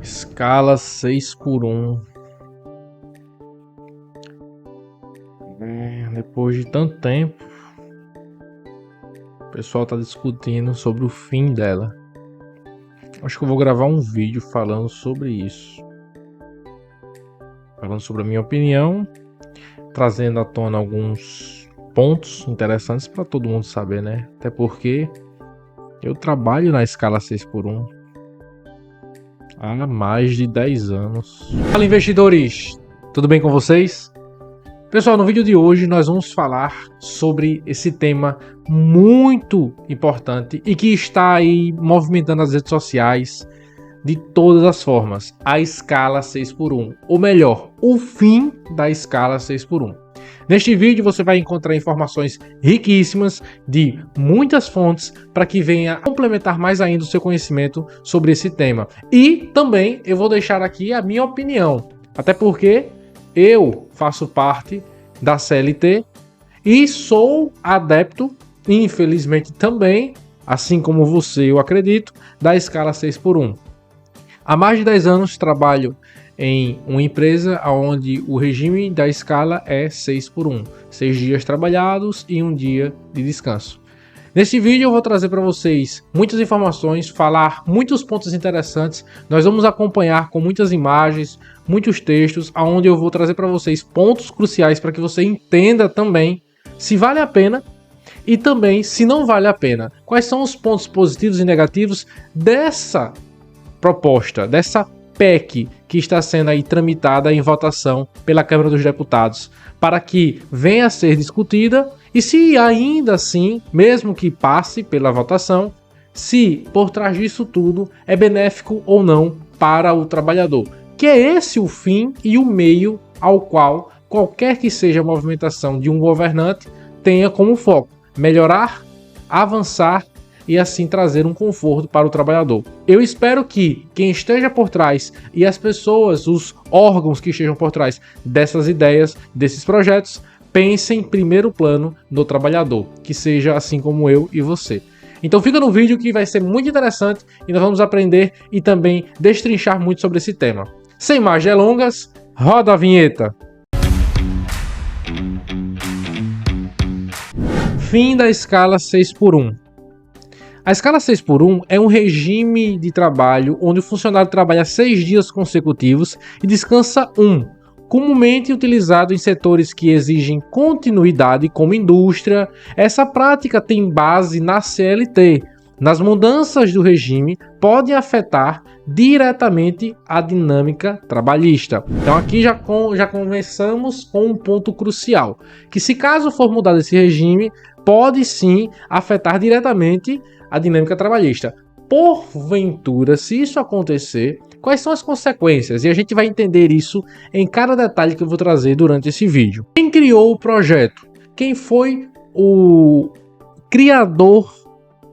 Escala 6x1. Depois de tanto tempo, o pessoal está discutindo sobre o fim dela. Acho que eu vou gravar um vídeo falando sobre isso. Falando sobre a minha opinião, trazendo à tona alguns pontos interessantes para todo mundo saber, né? Até porque eu trabalho na escala 6x1 há mais de 10 anos. Fala, investidores! Tudo bem com vocês? Pessoal, no vídeo de hoje nós vamos falar sobre esse tema muito importante e que está aí movimentando as redes sociais de todas as formas, a escala 6x1, ou melhor, o fim da escala 6x1. Neste vídeo você vai encontrar informações riquíssimas de muitas fontes para que venha complementar mais ainda o seu conhecimento sobre esse tema. E também eu vou deixar aqui a minha opinião, até porque eu faço parte da CLT e sou adepto, infelizmente também, assim como você, eu acredito, da escala 6x1. Há mais de 10 anos trabalho em uma empresa onde o regime da escala é 6x1. 6 dias trabalhados e 1 dia de descanso. Neste vídeo eu vou trazer para vocês muitas informações, falar muitos pontos interessantes. Nós vamos acompanhar com muitas imagens, muitos textos, onde eu vou trazer para vocês pontos cruciais para que você entenda também se vale a pena e também se não vale a pena. Quais são os pontos positivos e negativos dessa proposta, dessa PEC que está sendo aí tramitada em votação pela Câmara dos Deputados, para que venha a ser discutida e se ainda assim, mesmo que passe pela votação, se por trás disso tudo é benéfico ou não para o trabalhador. Que é esse o fim e o meio ao qual qualquer que seja a movimentação de um governante tenha como foco melhorar, avançar e assim trazer um conforto para o trabalhador. Eu espero que quem esteja por trás e as pessoas, os órgãos que estejam por trás dessas ideias, desses projetos, pensem em primeiro plano no trabalhador, que seja assim como eu e você. Então fica no vídeo que vai ser muito interessante e nós vamos aprender e também destrinchar muito sobre esse tema. Sem mais delongas, roda a vinheta! Fim da escala 6x1. A escala 6x1 é um regime de trabalho onde o funcionário trabalha 6 dias consecutivos e descansa 1, comumente utilizado em setores que exigem continuidade, como indústria. Essa prática tem base na CLT. Nas mudanças do regime, podem afetar diretamente a dinâmica trabalhista. Então aqui já começamos com um ponto crucial, que se caso for mudado esse regime, pode sim afetar diretamente a dinâmica trabalhista. Porventura, se isso acontecer, quais são as consequências? E a gente vai entender isso em cada detalhe que eu vou trazer durante esse vídeo. Quem criou o projeto? Quem foi o criador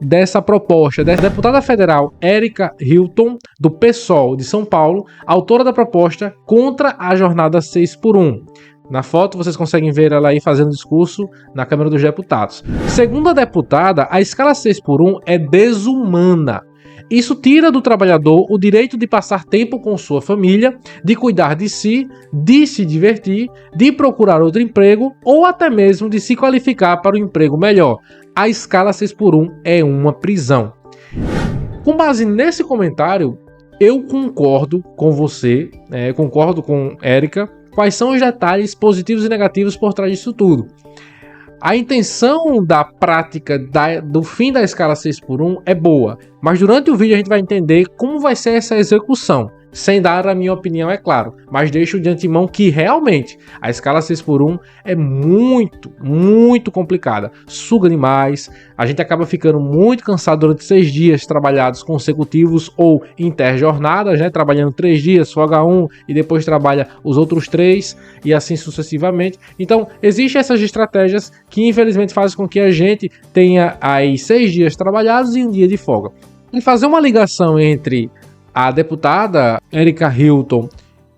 dessa proposta? Da deputada federal Érica Hilton, do PSOL de São Paulo, autora da proposta contra a jornada 6x1. Na foto vocês conseguem ver ela aí fazendo discurso na Câmara dos Deputados. Segundo a deputada, a escala 6x1 é desumana. Isso tira do trabalhador o direito de passar tempo com sua família, de cuidar de si, de se divertir, de procurar outro emprego ou até mesmo de se qualificar para um emprego melhor. A escala 6x1 é uma prisão. Com base nesse comentário, eu concordo com você, concordo com Érica. Quais são os detalhes positivos e negativos por trás disso tudo? A intenção da prática do fim da escala 6x1 é boa, mas durante o vídeo a gente vai entender como vai ser essa execução, sem dar a minha opinião, é claro, mas deixo de antemão que realmente a escala 6x1 é muito complicada, suga demais, a gente acaba ficando muito cansado durante 6 dias trabalhados consecutivos ou interjornadas, né? Trabalhando 3 dias, folga 1 e depois trabalha os outros 3 e assim sucessivamente. Então, existem essas estratégias que infelizmente fazem com que a gente tenha aí 6 dias trabalhados e 1 dia de folga. E fazer uma ligação entre a deputada Érica Hilton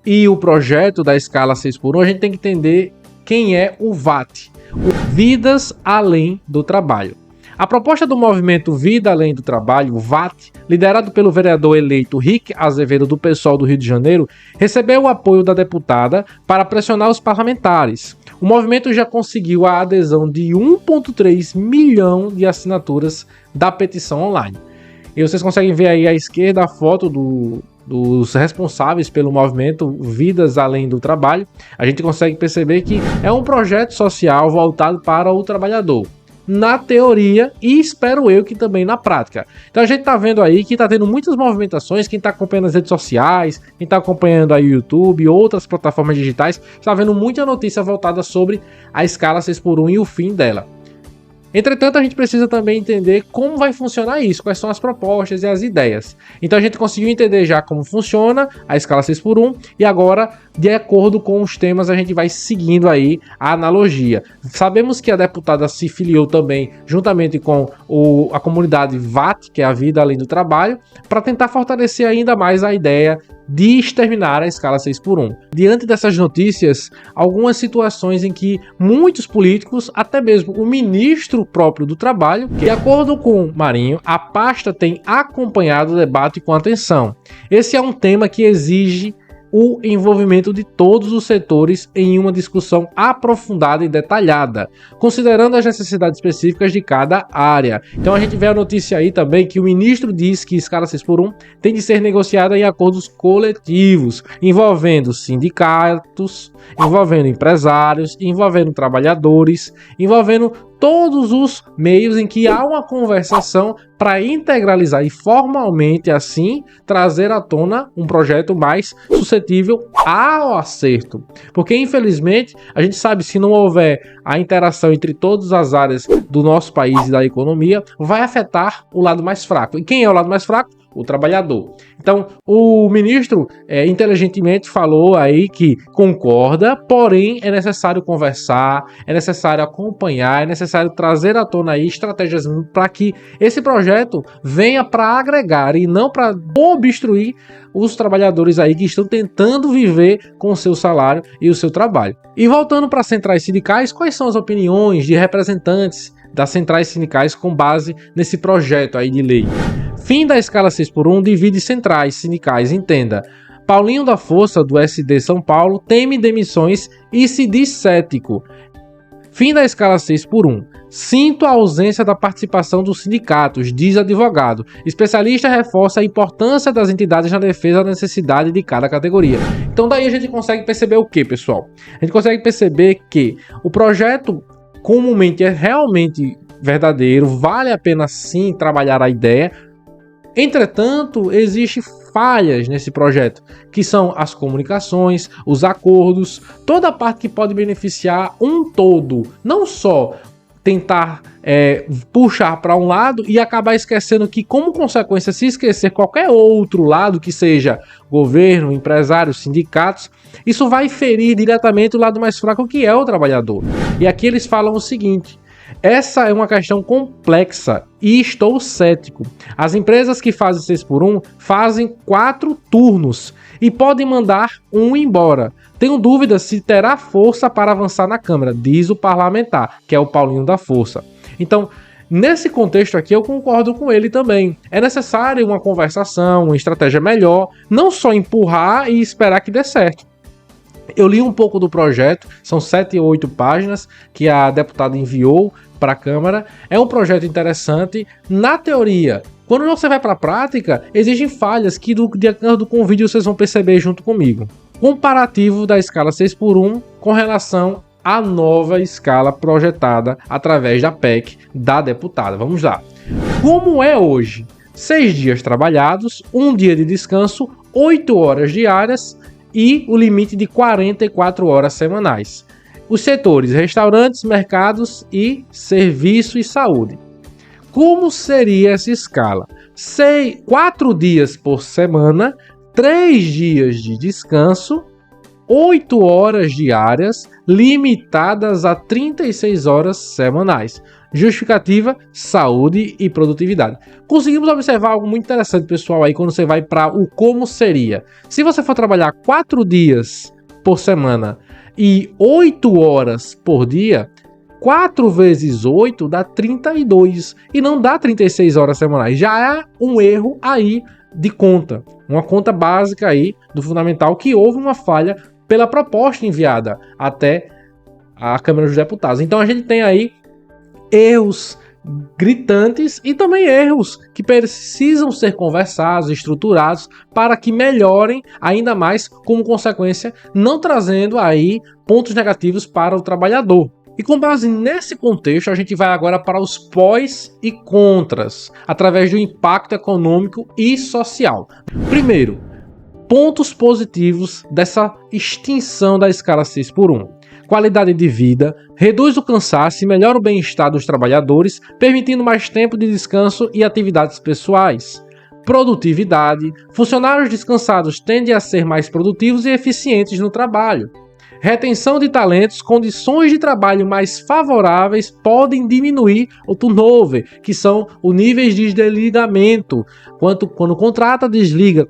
e o projeto da escala 6x1, a gente tem que entender quem é o VAT, o Vidas Além do Trabalho. A proposta do movimento Vida Além do Trabalho, o VAT, liderado pelo vereador eleito Rick Azevedo do PSOL do Rio de Janeiro, recebeu o apoio da deputada para pressionar os parlamentares. O movimento já conseguiu a adesão de 1,3 milhão de assinaturas da petição online. E vocês conseguem ver aí à esquerda a foto dos responsáveis pelo movimento Vidas Além do Trabalho. A gente consegue perceber que é um projeto social voltado para o trabalhador, na teoria, e espero eu que também na prática. Então a gente tá vendo aí que tá tendo muitas movimentações. Quem tá acompanhando as redes sociais, quem tá acompanhando aí o YouTube e outras plataformas digitais, está vendo muita notícia voltada sobre a escala 6x1 e o fim dela. Entretanto, a gente precisa também entender como vai funcionar isso, quais são as propostas e as ideias. Então a gente conseguiu entender já como funciona a escala 6x1 e agora, de acordo com os temas, a gente vai seguindo aí a analogia. Sabemos que a deputada se filiou também, juntamente com a comunidade VAT, que é a Vida Além do Trabalho, para tentar fortalecer ainda mais a ideia de exterminar a escala 6x1. Diante dessas notícias, algumas situações em que muitos políticos, até mesmo o ministro próprio do Trabalho, que de acordo com Marinho, a pasta tem acompanhado o debate com atenção. Esse é um tema que exige o envolvimento de todos os setores em uma discussão aprofundada e detalhada, considerando as necessidades específicas de cada área. Então a gente vê a notícia aí também que o ministro diz que escala 6x1 tem de ser negociada em acordos coletivos, envolvendo sindicatos, envolvendo empresários, envolvendo trabalhadores, envolvendo todos os meios em que há uma conversação para integralizar e formalmente assim trazer à tona um projeto mais suscetível ao acerto. Porque infelizmente a gente sabe, se não houver a interação entre todas as áreas do nosso país e da economia, vai afetar o lado mais fraco. E quem é o lado mais fraco? O trabalhador. Então, o ministro inteligentemente falou aí que concorda, porém é necessário conversar, é necessário acompanhar, é necessário trazer à tona aí estratégias para que esse projeto venha para agregar e não para obstruir os trabalhadores aí que estão tentando viver com o seu salário e o seu trabalho. E voltando para as centrais sindicais, quais são as opiniões de representantes das centrais sindicais com base nesse projeto aí de lei? Fim da escala 6x1 divide centrais sindicais, entenda. Paulinho da Força, do SD São Paulo, teme demissões e se diz cético. Fim da escala 6x1. Sinto a ausência da participação dos sindicatos, diz advogado. Especialista reforça a importância das entidades na defesa da necessidade de cada categoria. Então daí a gente consegue perceber o que, pessoal? A gente consegue perceber que o projeto comumente é realmente verdadeiro, vale a pena sim trabalhar a ideia. Entretanto, existem falhas nesse projeto, que são as comunicações, os acordos, toda a parte que pode beneficiar um todo, não só tentar puxar para um lado e acabar esquecendo que, como consequência, se esquecer qualquer outro lado, que seja governo, empresários, sindicatos, isso vai ferir diretamente o lado mais fraco, que é o trabalhador. E aqui eles falam o seguinte: essa é uma questão complexa e estou cético. As empresas que fazem 6x1 fazem 4 turnos e podem mandar um embora. Tenho dúvida se terá força para avançar na Câmara, diz o parlamentar, que é o Paulinho da Força. Então, nesse contexto aqui, eu concordo com ele também. É necessário uma conversação, uma estratégia melhor, não só empurrar e esperar que dê certo. Eu li um pouco do projeto, são 7 ou 8 páginas que a deputada enviou para a Câmara. É um projeto interessante na teoria. Quando você vai para a prática, existem falhas que, de acordo com o vídeo, vocês vão perceber junto comigo. Comparativo da escala 6x1 com relação à nova escala projetada através da PEC da deputada. Vamos lá. Como é hoje? 6 dias trabalhados, 1 dia de descanso, 8 horas diárias e o limite de 44 horas semanais. Os setores: restaurantes, mercados e serviço e saúde. Como seria essa escala? 4 dias por semana, 3 dias de descanso, 8 horas diárias, limitadas a 36 horas semanais. Justificativa: saúde e produtividade. Conseguimos observar algo muito interessante, pessoal, aí quando você vai para o como seria. Se você for trabalhar 4 dias por semana e 8 horas por dia, 4 vezes 8 dá 32 e não dá 36 horas semanais. Já é um erro aí de conta, uma conta básica aí do fundamental, que houve uma falha pela proposta enviada até a Câmara dos Deputados. Então a gente tem aí erros gritantes e também erros que precisam ser conversados, estruturados para que melhorem ainda mais, como consequência, não trazendo aí pontos negativos para o trabalhador. E com base nesse contexto, a gente vai agora para os pós e contras, através do impacto econômico e social. Primeiro, pontos positivos dessa extinção da escala 6x1. Qualidade de vida, reduz o cansaço e melhora o bem-estar dos trabalhadores, permitindo mais tempo de descanso e atividades pessoais. Produtividade, funcionários descansados tendem a ser mais produtivos e eficientes no trabalho. Retenção de talentos, condições de trabalho mais favoráveis podem diminuir o turnover, que são os níveis de desligamento. Quando contrata, desliga,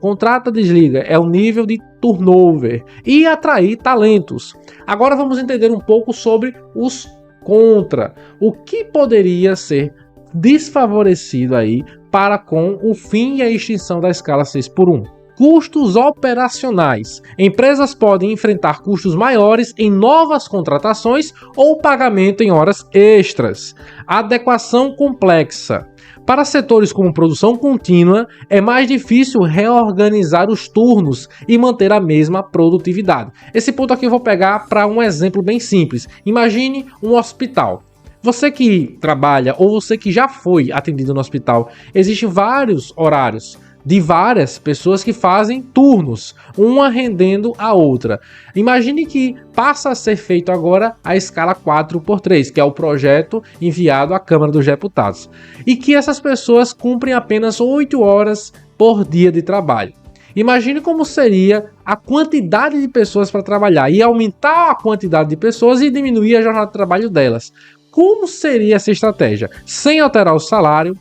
é o nível de turnover. E atrair talentos. Agora vamos entender um pouco sobre os contra. O que poderia ser desfavorecido aí para com o fim e a extinção da escala 6x1. Custos operacionais. Empresas podem enfrentar custos maiores em novas contratações ou pagamento em horas extras. Adequação complexa. Para setores como produção contínua, é mais difícil reorganizar os turnos e manter a mesma produtividade. Esse ponto aqui eu vou pegar para um exemplo bem simples. Imagine um hospital. Você que trabalha ou você que já foi atendido no hospital, existem vários horários de várias pessoas que fazem turnos, uma rendendo a outra. Imagine que passa a ser feito agora a escala 4x3, que é o projeto enviado à Câmara dos Deputados, e que essas pessoas cumprem apenas 8 horas por dia de trabalho. Imagine como seria a quantidade de pessoas para trabalhar e aumentar a quantidade de pessoas e diminuir a jornada de trabalho delas. Como seria essa estratégia? Sem alterar o salário,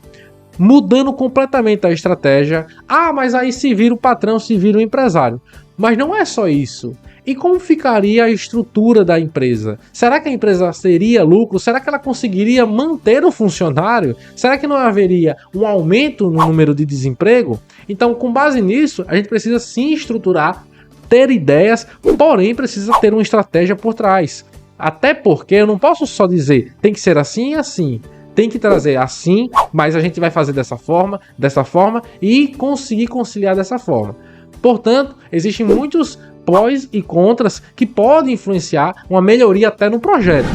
mudando completamente a estratégia. Mas aí se vira o patrão, se vira o empresário. Mas não é só isso. E como ficaria a estrutura da empresa? Será que a empresa teria lucro? Será que ela conseguiria manter o funcionário? Será que não haveria um aumento no número de desemprego? Então, com base nisso, a gente precisa sim estruturar, ter ideias, porém precisa ter uma estratégia por trás. Até porque eu não posso só dizer, tem que ser assim e assim. Tem que trazer assim, mas a gente vai fazer dessa forma e conseguir conciliar dessa forma. Portanto, existem muitos pós e contras que podem influenciar uma melhoria até no projeto.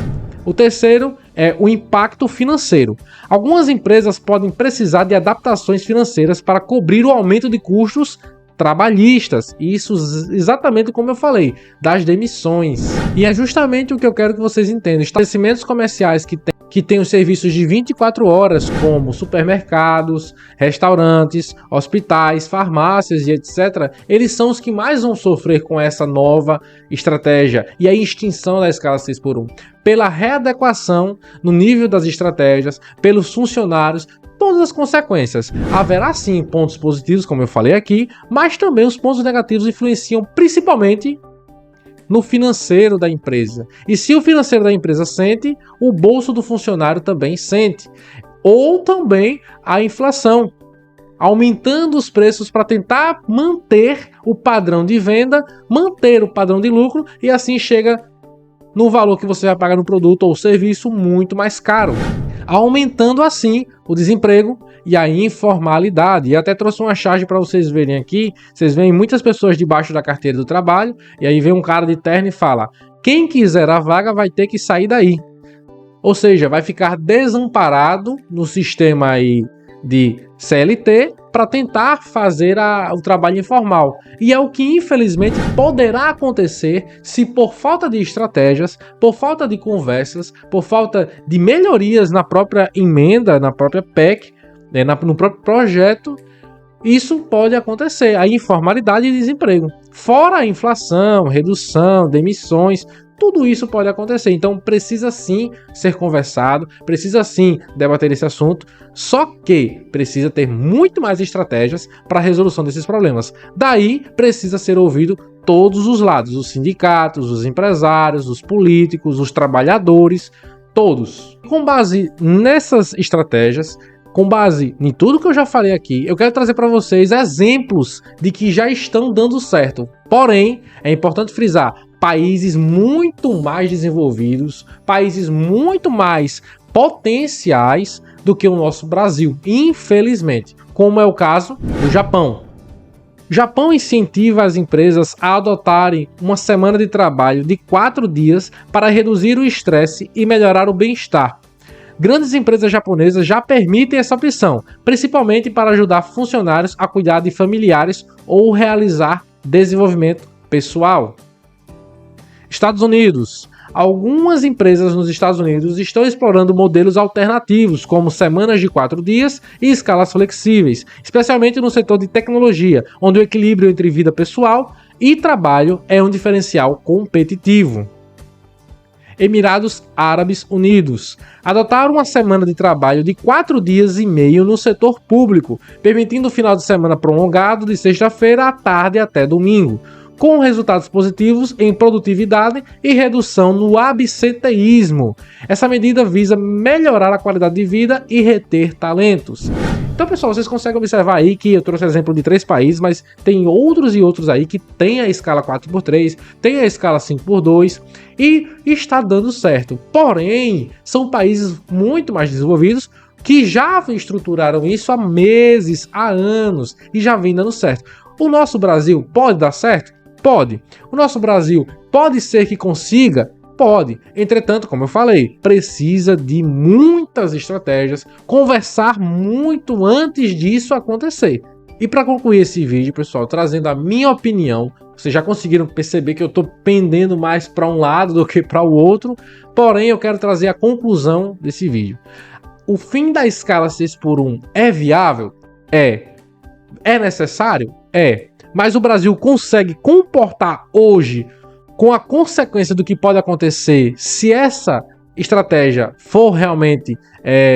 O terceiro é o impacto financeiro. Algumas empresas podem precisar de adaptações financeiras para cobrir o aumento de custos trabalhistas, isso exatamente como eu falei, das demissões. E é justamente o que eu quero que vocês entendam. Estabelecimentos comerciais que têm os serviços de 24 horas, como supermercados, restaurantes, hospitais, farmácias e etc., eles são os que mais vão sofrer com essa nova estratégia e a extinção da escala 6x1. Pela readequação no nível das estratégias, pelos funcionários, todas as consequências. Haverá sim pontos positivos, como eu falei aqui, mas também os pontos negativos influenciam principalmente no financeiro da empresa. E se o financeiro da empresa sente, o bolso do funcionário também sente. Ou também a inflação, aumentando os preços para tentar manter o padrão de venda, manter o padrão de lucro e assim chega no valor que você vai pagar no produto ou serviço muito mais caro, aumentando assim o desemprego e a informalidade. E até trouxe uma charge para vocês verem aqui. Vocês veem muitas pessoas debaixo da carteira do trabalho e aí vem um cara de terno e fala: quem quiser a vaga vai ter que sair daí. Ou seja, vai ficar desamparado no sistema aí de CLT para tentar fazer o trabalho informal. E é o que infelizmente poderá acontecer se por falta de estratégias, por falta de conversas, por falta de melhorias na própria emenda, na própria PEC, no próprio projeto, isso pode acontecer. A informalidade e desemprego. Fora a inflação, redução, demissões, tudo isso pode acontecer, então precisa sim ser conversado, precisa sim debater esse assunto, só que precisa ter muito mais estratégias para a resolução desses problemas. Daí precisa ser ouvido todos os lados, os sindicatos, os empresários, os políticos, os trabalhadores, Todos. Com base nessas estratégias, com base em tudo que eu já falei aqui, eu quero trazer para vocês exemplos de que já estão dando certo. Porém, é importante frisar, países muito mais desenvolvidos, países muito mais potenciais do que o nosso Brasil, infelizmente, como é o caso do Japão. O Japão incentiva as empresas a adotarem uma semana de trabalho de 4 dias para reduzir o estresse e melhorar o bem-estar. Grandes empresas japonesas já permitem essa opção, principalmente para ajudar funcionários a cuidar de familiares ou realizar desenvolvimento pessoal. Estados Unidos. Algumas empresas nos Estados Unidos estão explorando modelos alternativos, como semanas de 4 dias e escalas flexíveis, especialmente no setor de tecnologia, onde o equilíbrio entre vida pessoal e trabalho é um diferencial competitivo. Emirados Árabes Unidos. Adotaram uma semana de trabalho de 4 dias e meio no setor público, permitindo o final de semana prolongado de sexta-feira à tarde até domingo, com resultados positivos em produtividade e redução no absenteísmo. Essa medida visa melhorar a qualidade de vida e reter talentos. Então, pessoal, vocês conseguem observar aí que eu trouxe exemplo de 3 países, mas tem outros e outros aí que tem a escala 4x3, tem a escala 5x2 e está dando certo. Porém, são países muito mais desenvolvidos que já estruturaram isso há meses, há anos e já vem dando certo. O nosso Brasil pode dar certo? Pode. O nosso Brasil pode ser que consiga? Pode. Entretanto, como eu falei, precisa de muitas estratégias, conversar muito antes disso acontecer. E para concluir esse vídeo, pessoal, trazendo a minha opinião, vocês já conseguiram perceber que eu estou pendendo mais para um lado do que para o outro, porém eu quero trazer a conclusão desse vídeo. O fim da escala 6x1 é viável? É. É necessário? É. Mas o Brasil consegue comportar hoje com a consequência do que pode acontecer se essa estratégia for realmente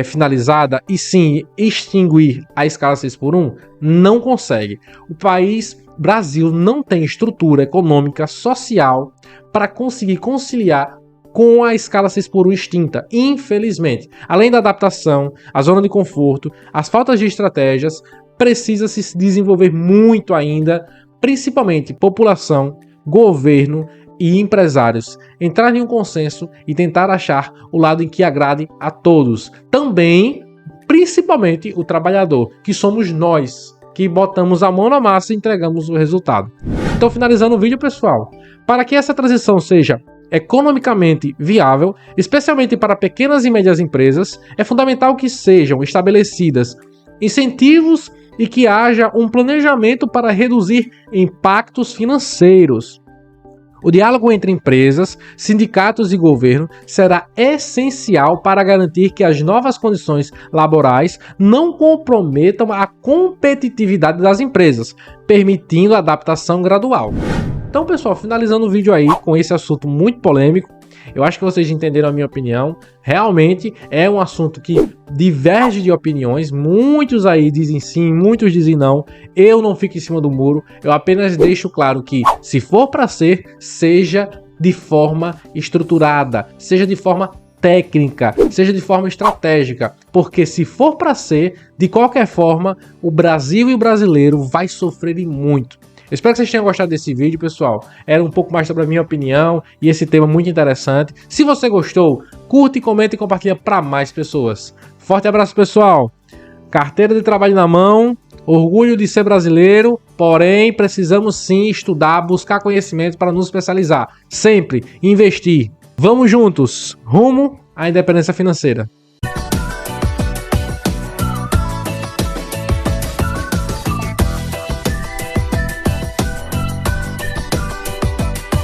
finalizada e sim extinguir a escala 6x1? Não consegue. O país Brasil não tem estrutura econômica, social para conseguir conciliar com a escala 6x1 extinta, infelizmente. Além da adaptação, a zona de conforto, as faltas de estratégias, precisa se desenvolver muito ainda, principalmente população, governo e empresários entrar em um consenso e tentar achar o lado em que agrade a todos. Também, principalmente o trabalhador, que somos nós, que botamos a mão na massa e entregamos o resultado. Então, finalizando o vídeo, pessoal, para que essa transição seja economicamente viável, especialmente para pequenas e médias empresas, é fundamental que sejam estabelecidas incentivos e que haja um planejamento para reduzir impactos financeiros. O diálogo entre empresas, sindicatos e governo será essencial para garantir que as novas condições laborais não comprometam a competitividade das empresas, permitindo a adaptação gradual. Então, pessoal, finalizando o vídeo aí com esse assunto muito polêmico, eu acho que vocês entenderam a minha opinião. Realmente é um assunto que diverge de opiniões. Muitos aí dizem sim, muitos dizem não. Eu não fico em cima do muro. Eu apenas deixo claro que, se for para ser, seja de forma estruturada, seja de forma técnica, seja de forma estratégica. Porque se for para ser, de qualquer forma, o Brasil e o brasileiro vai sofrerem muito. Eu espero que vocês tenham gostado desse vídeo, pessoal. Era um pouco mais sobre a minha opinião e esse tema muito interessante. Se você gostou, curte, comenta e compartilha para mais pessoas. Forte abraço, pessoal. Carteira de trabalho na mão, orgulho de ser brasileiro, porém precisamos sim estudar, buscar conhecimento para nos especializar. Sempre investir. Vamos juntos, rumo à independência financeira.